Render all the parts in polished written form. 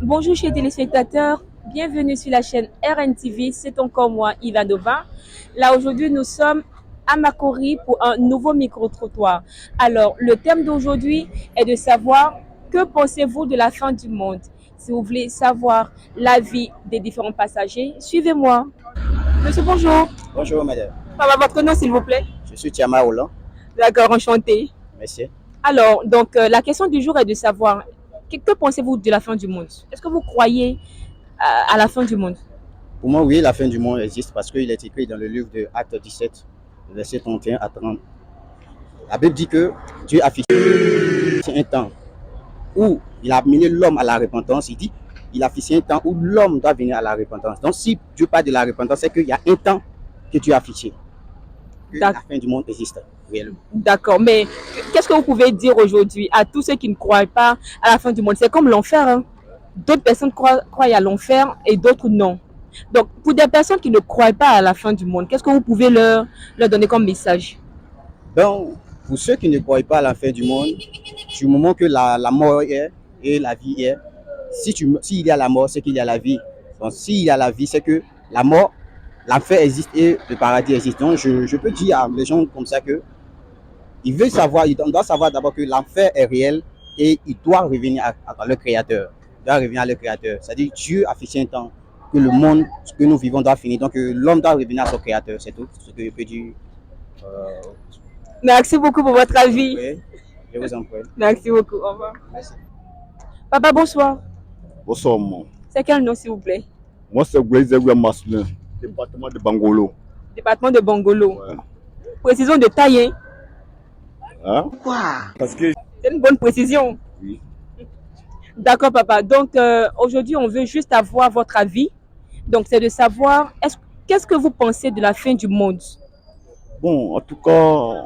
Bonjour chers téléspectateurs, bienvenue sur la chaîne RNTV, c'est encore moi Ivanova. Là aujourd'hui nous sommes à Makori pour un nouveau micro-trottoir. Alors le thème d'aujourd'hui est de savoir que pensez-vous de la fin du monde. Si vous voulez savoir l'avis des différents passagers, suivez-moi. Monsieur bonjour. Bonjour madame, Papa, votre nom s'il vous plaît. je suis Tiama Roland. D'accord, enchanté. Merci. Alors donc la question du jour est de savoir que pensez-vous de la fin du monde. Est-ce que vous croyez à la fin du monde? Pour moi, oui, la fin du monde existe parce qu'il est écrit dans le livre de Actes 17, verset 31 à 30. La Bible dit que Dieu a fixé un temps où il a amené l'homme à la repentance. Il dit il a fixé un temps où l'homme doit venir à la repentance. Donc, si Dieu parle de la repentance, c'est qu'il y a un temps que Dieu a fixé. Que la fin du monde existe réellement. D'accord, mais qu'est-ce que vous pouvez dire aujourd'hui à tous ceux qui ne croient pas à la fin du monde? C'est comme l'enfer, hein? D'autres personnes croient à l'enfer et d'autres non. Donc, pour des personnes qui ne croient pas à la fin du monde, qu'est-ce que vous pouvez leur donner comme message? Donc, pour ceux qui ne croient pas à la fin du monde, du moment que la mort est et la vie est, s'il y a la mort, c'est qu'il y a la vie. Donc, s'il y a la vie, c'est que la mort, l'enfer existe et le paradis existe. Donc, je peux dire à les gens comme ça que ils doivent savoir d'abord que l'enfer est réel et il doit revenir à le Créateur. Il doit revenir à le Créateur. C'est-à-dire Dieu a fixé un temps que le monde que nous vivons doit finir. Donc, l'homme doit revenir à son Créateur. C'est tout ce que je peux dire. Merci beaucoup pour votre avis. Oui, je vous en prie. Merci beaucoup. Au revoir. Merci. Papa, bonsoir. Bonsoir, maman. C'est quel nom, s'il vous plaît? Moi, c'est Gouezegoué Maslin, département de Bangolo. Département de Bangolo. Ouais. Précision de taille, hein? Hein? Parce que. C'est une bonne précision. Oui. D'accord, papa. Donc, aujourd'hui, on veut juste avoir votre avis. Donc, c'est de savoir, qu'est-ce que vous pensez de la fin du monde? Bon, en tout cas,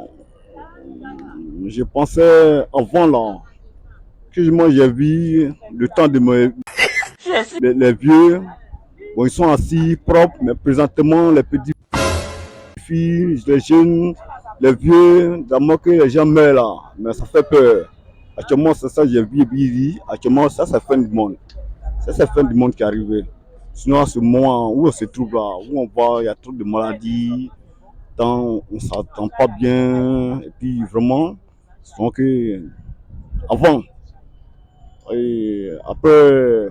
je pensais avant là, que moi j'ai vu le temps de les vieux. Bon, ils sont assis propres, mais présentement, les petits filles, les jeunes, les vieux, d'abord que les gens meurent là, mais ça fait peur. Actuellement, c'est ça que j'ai vu, actuellement, ça, c'est la fin du monde. Ça, c'est la fin du monde qui est arrivé. Sinon, à ce moment où on se trouve là, où on va, il y a trop de maladies, on ne s'entend pas bien, et puis vraiment, donc, avant, et après,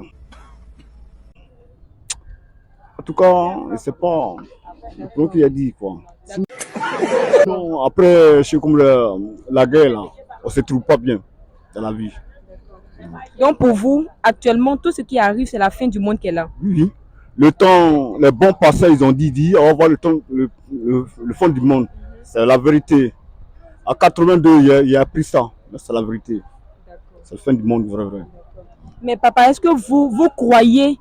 en tout cas, je ne sais pas, le qu'il a dit quoi. Sinon, après, c'est comme la guerre là, on ne se trouve pas bien dans la vie. Donc, pour vous, actuellement, tout ce qui arrive, c'est la fin du monde qui est là. Oui, le temps, les bons passés, ils ont dit, on va voir le temps, le fond du monde. C'est la vérité. À 82, il a appris ça, mais c'est la vérité. C'est la fin du monde, vrai. Mais papa, est-ce que vous croyez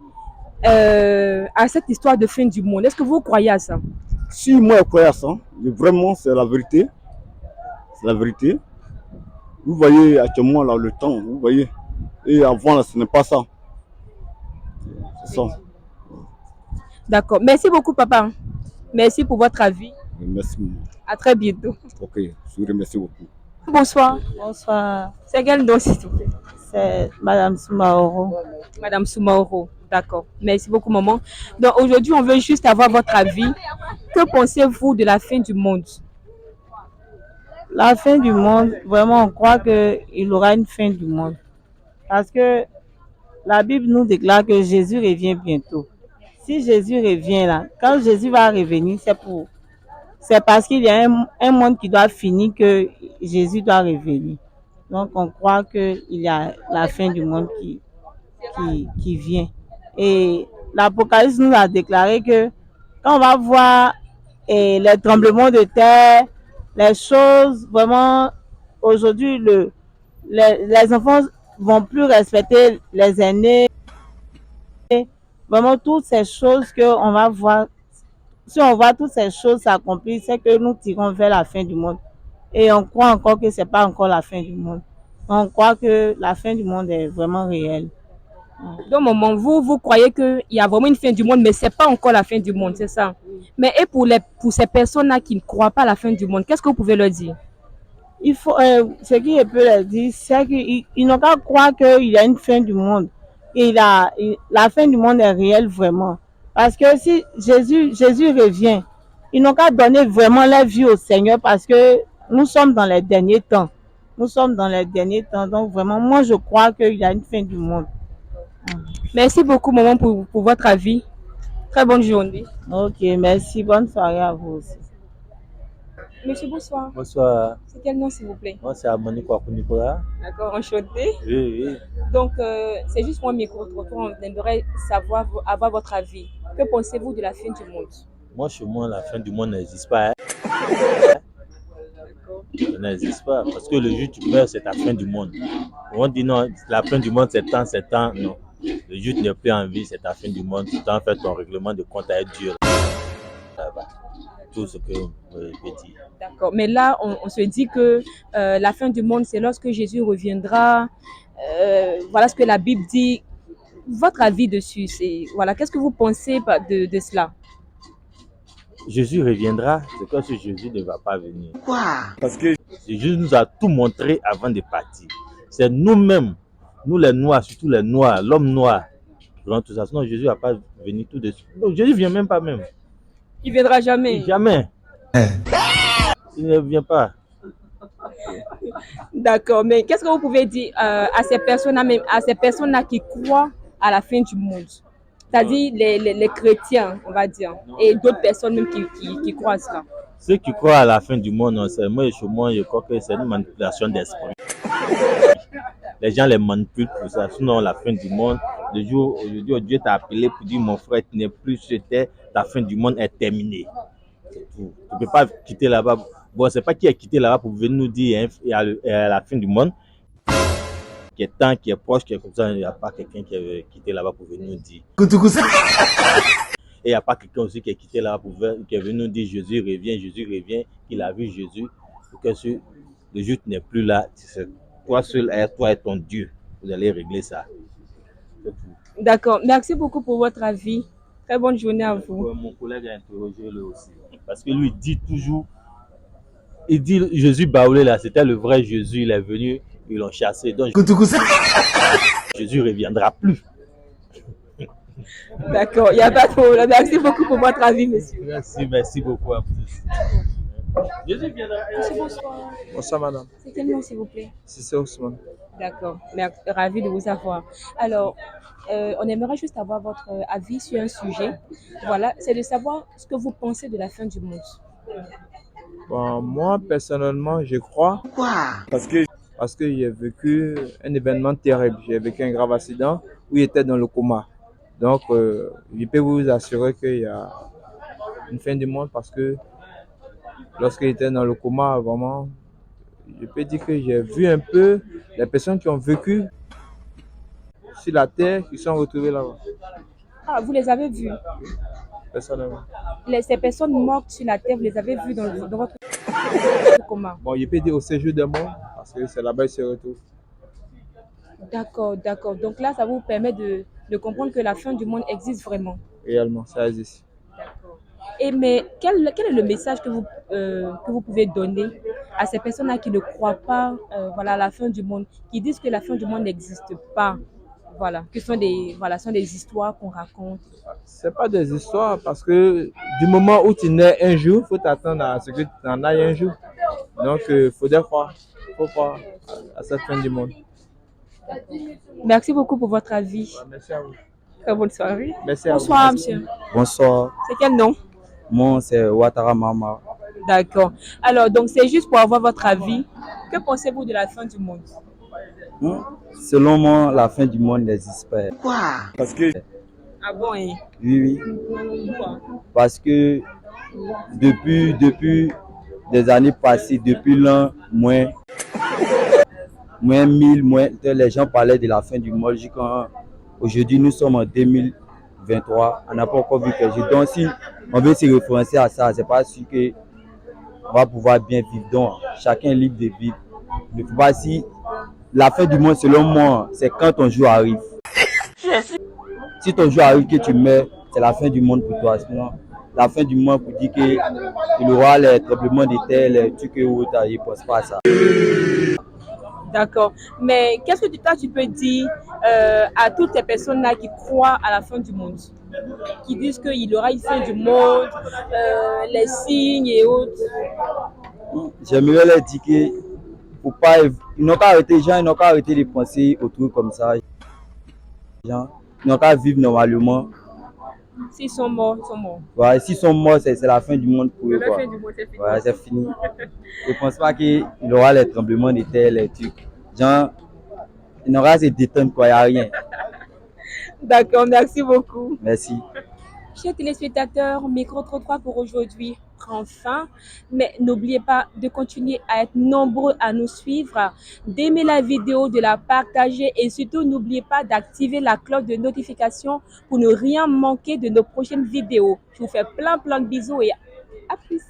à cette histoire de fin du monde? Est-ce que vous croyez à ça? Si moi je crois à ça, vraiment c'est la vérité. C'est la vérité. Vous voyez actuellement là le temps, vous voyez. Et avant là, ce n'est pas ça. C'est ça. D'accord. Merci beaucoup, papa. Merci pour votre avis. Merci. À très bientôt. Ok, je vous remercie beaucoup. Bonsoir. Bonsoir, C'est quel nom, s'il vous plaît? c'est Madame Soumaoro. Madame Soumaoro. D'accord. Merci beaucoup, maman. Donc, aujourd'hui, on veut juste avoir votre avis. Que pensez-vous de la fin du monde? La fin du monde, vraiment, on croit qu'il y aura une fin du monde. Parce que la Bible nous déclare que Jésus revient bientôt. Si Jésus revient là, quand Jésus va revenir, c'est parce qu'il y a un monde qui doit finir que Jésus doit revenir. Donc, on croit qu'il y a la fin du monde qui vient. Et l'Apocalypse nous a déclaré que quand on va voir les tremblements de terre, les choses, vraiment, aujourd'hui, les enfants vont plus respecter les aînés. Vraiment, toutes ces choses qu'on va voir, si on voit toutes ces choses s'accomplir, c'est que nous tirons vers la fin du monde. Et on croit encore que ce n'est pas encore la fin du monde. On croit que la fin du monde est vraiment réelle. Donc, maman, vous croyez qu'il y a vraiment une fin du monde, mais ce n'est pas encore la fin du monde, c'est ça? Mais et pour ces personnes-là qui ne croient pas à la fin du monde, qu'est-ce que vous pouvez leur dire? Ce que je peux leur dire, c'est qu'ils n'ont qu'à croire qu'il y a une fin du monde. la fin du monde est réelle vraiment. Parce que si Jésus revient, ils n'ont qu'à donner vraiment leur vie au Seigneur parce que nous sommes dans les derniers temps. Nous sommes dans les derniers temps. Donc vraiment, moi je crois qu'il y a une fin du monde. Merci beaucoup, maman, pour votre avis. Très bonne journée. Ok, merci. Bonne soirée à vous aussi. Monsieur, bonsoir. Bonsoir, C'est quel nom, s'il vous plaît? moi c'est Amani Kwaku Nicolas. D'accord, enchanté. Oui, oui. Donc, c'est juste pour un micro-trottoir. On aimerait savoir, avoir votre avis. Que pensez-vous de la fin du monde? Moi, chez moi, la fin du monde n'existe pas. Ça n'existe pas. Parce que le jour où tu meurs, c'est ta fin du monde. On dit non, la fin du monde, c'est temps. Non. Le jour où tu n'es plus en vie, c'est ta fin du monde. Tu t'en fais ton règlement de compte à être dur. Ça va. Tout ce que je peux dire. D'accord. Mais là, on se dit que la fin du monde, c'est lorsque Jésus reviendra. Voilà ce que la Bible dit. Votre avis dessus, c'est voilà, qu'est-ce que vous pensez de cela? Jésus reviendra, c'est comme si Jésus ne va pas venir. Parce que Jésus nous a tout montré avant de partir. C'est nous-mêmes, nous les Noirs, surtout les Noirs, l'homme noir, qui rend tout ça. Sinon, Jésus ne va pas venir tout de suite. Donc, Jésus ne vient même pas même. Il viendra jamais. Jamais. Il ne vient pas. D'accord. Mais qu'est-ce que vous pouvez dire à ces personnes-là qui croient à la fin du monde? C'est-à-dire les chrétiens, on va dire, et d'autres personnes même qui croient à cela. Ceux qui croient à la fin du monde, non, moi, je crois que c'est une manipulation d'esprit. Les gens les manipulent pour ça. Sinon, la fin du monde, le jour où Dieu t'a appelé pour dire mon frère, tu n'es plus sur terre, la fin du monde est terminée. C'est tout. Tu ne peux pas quitter là-bas. Bon, c'est pas qui est quitté là-bas pour venir nous dire il y a la fin du monde, qui est temps, qui est proche, qui est comme ça. Il n'y a pas quelqu'un qui est quitté là-bas pour venir nous dire. Et il n'y a pas quelqu'un aussi qui est quitté là-bas qui est venu nous dire Jésus revient, qu'il a vu Jésus. Pour que le jour tu n'es plus là, c'est toi seul, toi et ton Dieu. Vous allez régler ça. D'accord. Merci beaucoup pour votre avis. Très bonne journée à vous. Mon collègue a interrogé lui aussi. Parce que lui dit toujours, il dit Jésus Baoulé là, c'était le vrai Jésus, il est venu, ils l'ont chassé. Donc Jésus ne reviendra plus. D'accord, il n'y a pas de problème. Merci beaucoup pour votre avis, monsieur. Merci beaucoup à vous. Jésus viendra. Monsieur, bonsoir. Bonsoir madame, C'est quel nom, s'il vous plaît? c'est Ousmane. D'accord, ravi de vous avoir. Alors, on aimerait juste avoir votre avis sur un sujet. Voilà, c'est de savoir ce que vous pensez de la fin du monde. Bon, moi personnellement, je crois parce que j'ai vécu un événement terrible. J'ai vécu un grave accident où j'étais dans le coma. Donc, je peux vous assurer qu'il y a une fin du monde parce que lorsque j'étais dans le coma, vraiment, je peux dire que j'ai vu un peu les personnes qui ont vécu sur la terre qui sont retrouvées là-bas, Ah, vous les avez vus? personnellement. Ces personnes mortes sur la terre, vous les avez vues dans votre coma? Bon, je peux dire au séjour des morts parce que c'est là-bas qu'ils se retrouvent. D'accord, d'accord. Donc là, ça vous permet de comprendre que la fin du monde existe vraiment. Réellement, ça existe. D'accord. Mais quel est le message que vous pouvez donner à ces personnes-là qui ne croient pas voilà, à la fin du monde, qui disent que la fin du monde n'existe pas, voilà, que sont des histoires qu'on raconte? C'est pas des histoires parce que du moment où tu nais un jour, il faut t'attendre à ce que tu en ailles un jour. Donc, il faudrait croire. Faut croire à cette fin du monde. Merci beaucoup pour votre avis. Merci à vous. Très bonne soirée. Merci à vous. Bonsoir, monsieur. Bonsoir, C'est quel nom? moi c'est Ouattara Mama. D'accord. Alors, donc, c'est juste pour avoir votre avis. Que pensez-vous de la fin du monde? Selon moi, la fin du monde n'existe pas. Parce que, Ah bon, hein? oui, Pourquoi? parce que depuis des années passées, depuis l'an moins 1000, les gens parlaient de la fin du monde. Aujourd'hui, nous sommes en 2023, on n'a pas encore vu quelque chose. Donc, si on veut se référencer à ça, c'est pas sûr qu'on va pouvoir bien vivre. Donc, chacun est libre de vivre. Ne faut pas si la fin du monde, selon moi, c'est quand ton jour arrive. Si ton jour arrive que tu meurs, c'est la fin du monde pour toi. Sinon, la fin du monde pour dire qu'il y aura les tremblements de terre, les trucs et autres, ils ne pensent pas à ça. D'accord. Mais qu'est-ce que toi, tu peux dire à toutes ces personnes-là qui croient à la fin du monde, qui disent qu'il y aura une fin du monde, les signes et autres? J'aimerais leur dire que faut pas, ils n'ont qu'à arrêter, les gens, ils n'ont qu'à arrêter de penser au truc comme ça. Les gens, ils n'ont qu'à vivre normalement. S'ils sont morts, ils sont morts. Ouais, s'ils sont morts, c'est la fin du monde pour eux. La fin du monde, c'est fini. Ouais, c'est fini. Je ne pense pas qu'il y aura les tremblements de terre, les trucs. Genre, il n'aura à se détendre, quoi, il n'y a rien. D'accord, merci beaucoup. Merci. Chers téléspectateurs, Micro-trottoir pour aujourd'hui prend fin. Mais n'oubliez pas de continuer à être nombreux à nous suivre, d'aimer la vidéo, de la partager et surtout n'oubliez pas d'activer la cloche de notification pour ne rien manquer de nos prochaines vidéos. Je vous fais plein de bisous et à plus.